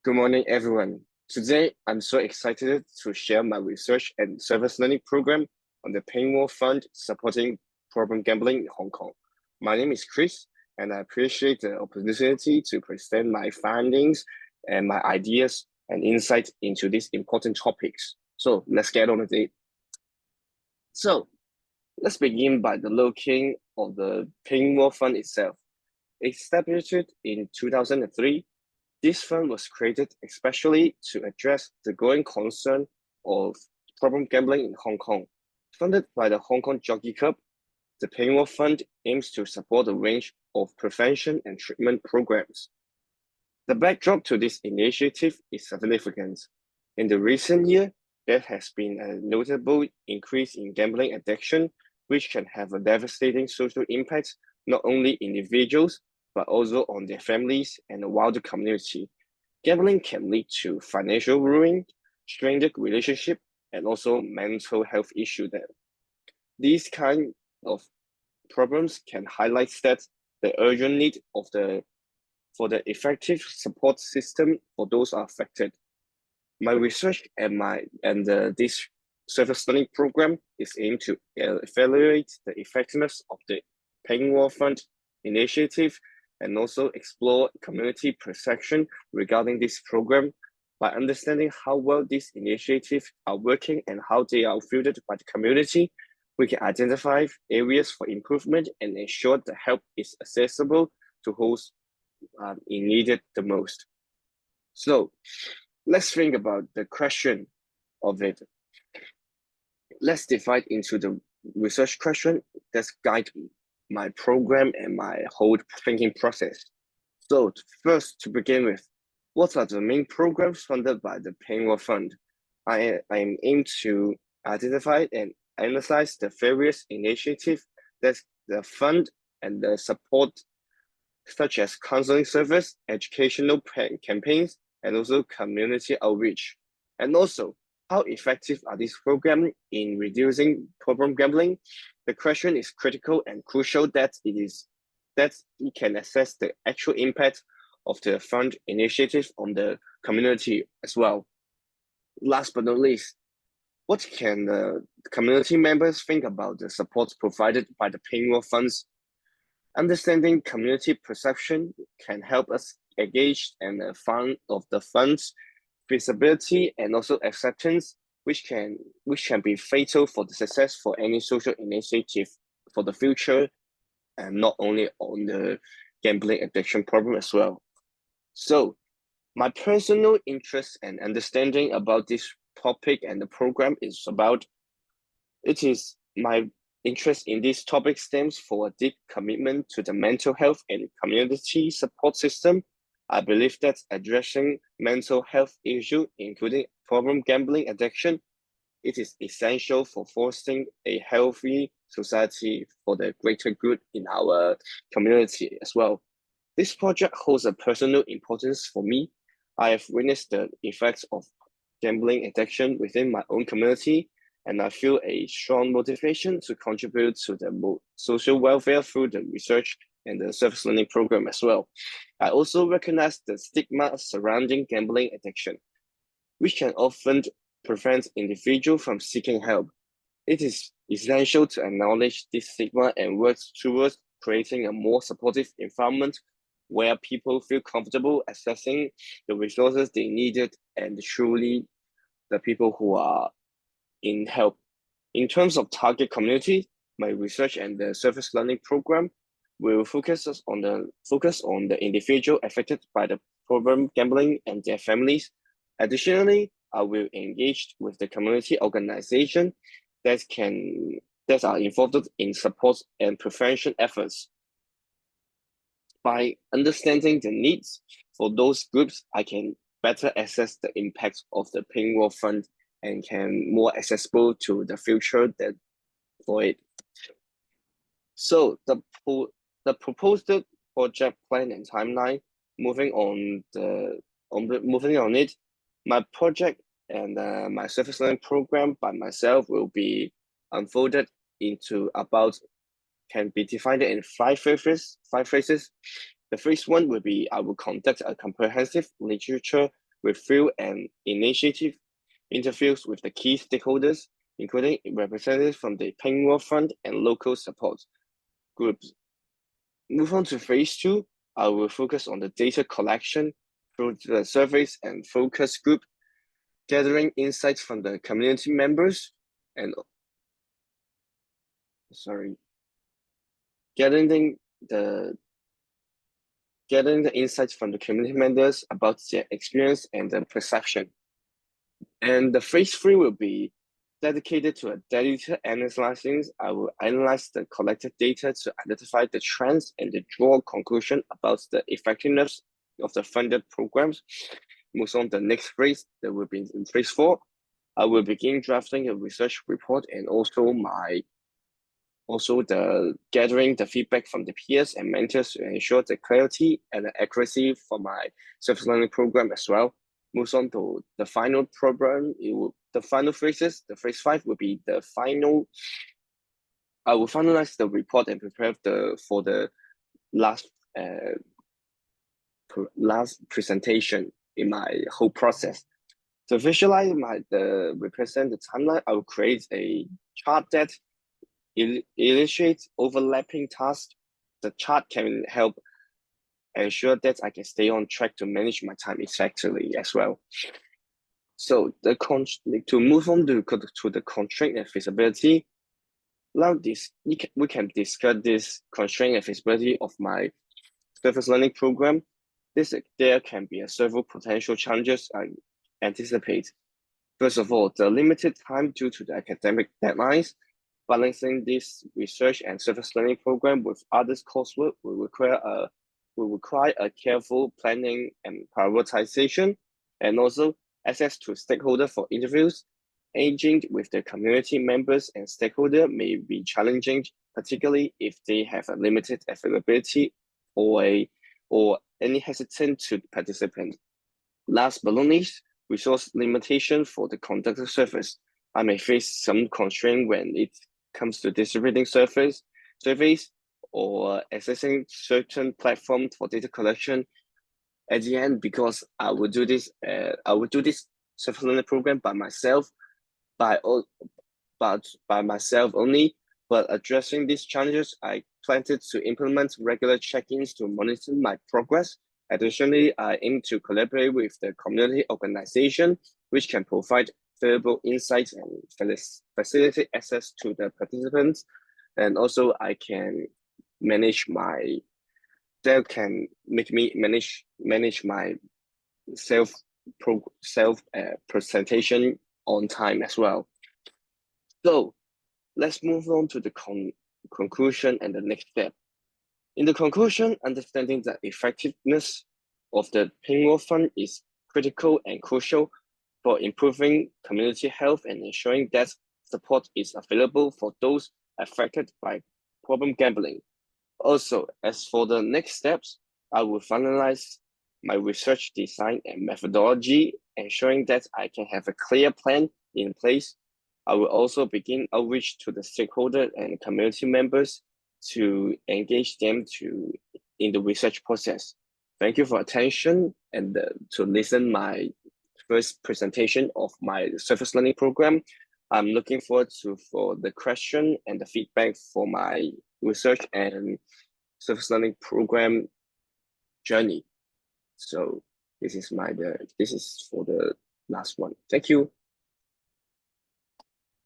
Good morning, everyone. Today, I'm so excited to share my research and service learning program on the Paywall Fund supporting problem gambling in Hong Kong. My name is Chris, and I appreciate the opportunity to present my findings and my ideas and insights into these important topics. So let's get on with it. So let's begin by the looking of the Paywall Fund itself. Established in 2003, this fund was created especially to address the growing concern of problem gambling in Hong Kong. Funded by the Hong Kong Jockey Club, the Paywall Fund aims to support a range of prevention and treatment programs. The backdrop to this initiative is significant. In the recent year, there has been a notable increase in gambling addiction, which can have a devastating social impact not only individuals, but also on their families and the wider community. Gambling can lead to financial ruin, strained relationship, and also mental health issues. These kind of problems can highlight that the urgent need for the effective support system for those affected. My research and this service learning program is aimed to evaluate the effectiveness of the Paywall Fund initiative and also explore community perception regarding this program. By understanding how well these initiatives are working and how they are viewed by the community, we can identify areas for improvement and ensure the help is accessible to those in needed the most. So let's think about the question of it. Let's divide into the research question that's guide my program and my whole thinking process. So first, to begin with, what are the main programs funded by the Paywall Fund? I am aimed to identify and analyze the various initiatives that the fund and the support, such as counseling service, educational campaigns, and also community outreach. And also, how effective are these programs in reducing problem gambling? The question is critical and crucial that we can assess the actual impact of the fund initiative on the community as well. Last but not least, what can the community members think about the support provided by the Paywall funds? Understanding community perception can help us engage and fund of the funds feasibility and also acceptance, which can be fatal for the success for any social initiative for the future, and not only on the gambling addiction problem as well. So my personal interest and understanding about this topic and the program is about, it is my interest in this topic stems for a deep commitment to the mental health and community support system. I believe that addressing mental health issues, including problem gambling addiction, it is essential for fostering a healthy society for the greater good in our community as well. This project holds a personal importance for me. I have witnessed the effects of gambling addiction within my own community, and I feel a strong motivation to contribute to the social welfare through the research and the service learning program as well. I also recognize the stigma surrounding gambling addiction, which can often prevent individuals from seeking help. It is essential to acknowledge this stigma and work towards creating a more supportive environment where people feel comfortable accessing the resources they needed and truly the people who are in help. In terms of target community, my research and the service learning program will focus on the individual affected by the problem gambling and their families. Additionally, I will engage with the community organization that are involved in support and prevention efforts. By understanding the needs for those groups, I can better assess the impact of the Paywall Fund and can more accessible to the future that for it. So the proposed project plan and timeline, moving on it, my project and my service learning program by myself will be unfolded into can be divided in five phases. The first one will be I will conduct a comprehensive literature with field and initiative interviews with the key stakeholders, including representatives from the Payroll Fund and local support groups. Move on to phase 2, I will focus on the data collection through the surveys and focus group, gathering insights from the community members and gathering the insights from the community members about their experience and the perception. And the phase 3 will be dedicated to a data analysis. I will analyze the collected data to identify the trends and to draw conclusion about the effectiveness of the funded programs. Move on to the next phase that will be in phase 4. I will begin drafting a research report and also the gathering the feedback from the peers and mentors to ensure the clarity and the accuracy for my service learning program as well. Moves on to the final program. The final phases. The phase 5 will be the final. I will finalize the report and prepare for the last presentation in my whole process. To visualize represent the timeline, I will create a chart that illustrates overlapping tasks. The chart can help ensure that I can stay on track to manage my time effectively as well. So to move on to the constraint and feasibility. Now we can discuss this constraint and feasibility of my service learning program. There can be several potential challenges I anticipate. First of all, the limited time due to the academic deadlines. Balancing this research and service learning program with others coursework will require a careful planning and prioritization, and also access to stakeholders for interviews. Engaging with the community members and stakeholders may be challenging, particularly if they have a limited availability or any hesitant to participate. Last but not least, resource limitation for the conductor service. I may face some constraint when it comes to distributing surveys or accessing certain platforms for data collection. At the end, because I will do this service learning program by myself, by myself only. But addressing these challenges, I plan to implement regular check-ins to monitor my progress. Additionally, I aim to collaborate with the community organization, which can provide valuable insights and facilitate access to the participants. And also, I can manage make me manage my self presentation on time as well. So let's move on to the conclusion and the next step. In the conclusion, understanding the effectiveness of the Payroll Fund is critical and crucial for improving community health and ensuring that support is available for those affected by problem gambling. Also, as for the next steps, I will finalize my research design and methodology, ensuring that I can have a clear plan in place. I will also begin outreach to the stakeholder and community members to engage them in the research process. Thank you for attention and to listen my first presentation of my service learning program. I'm looking forward for the question and the feedback for my research and service learning program journey. So this is for the last one. Thank you.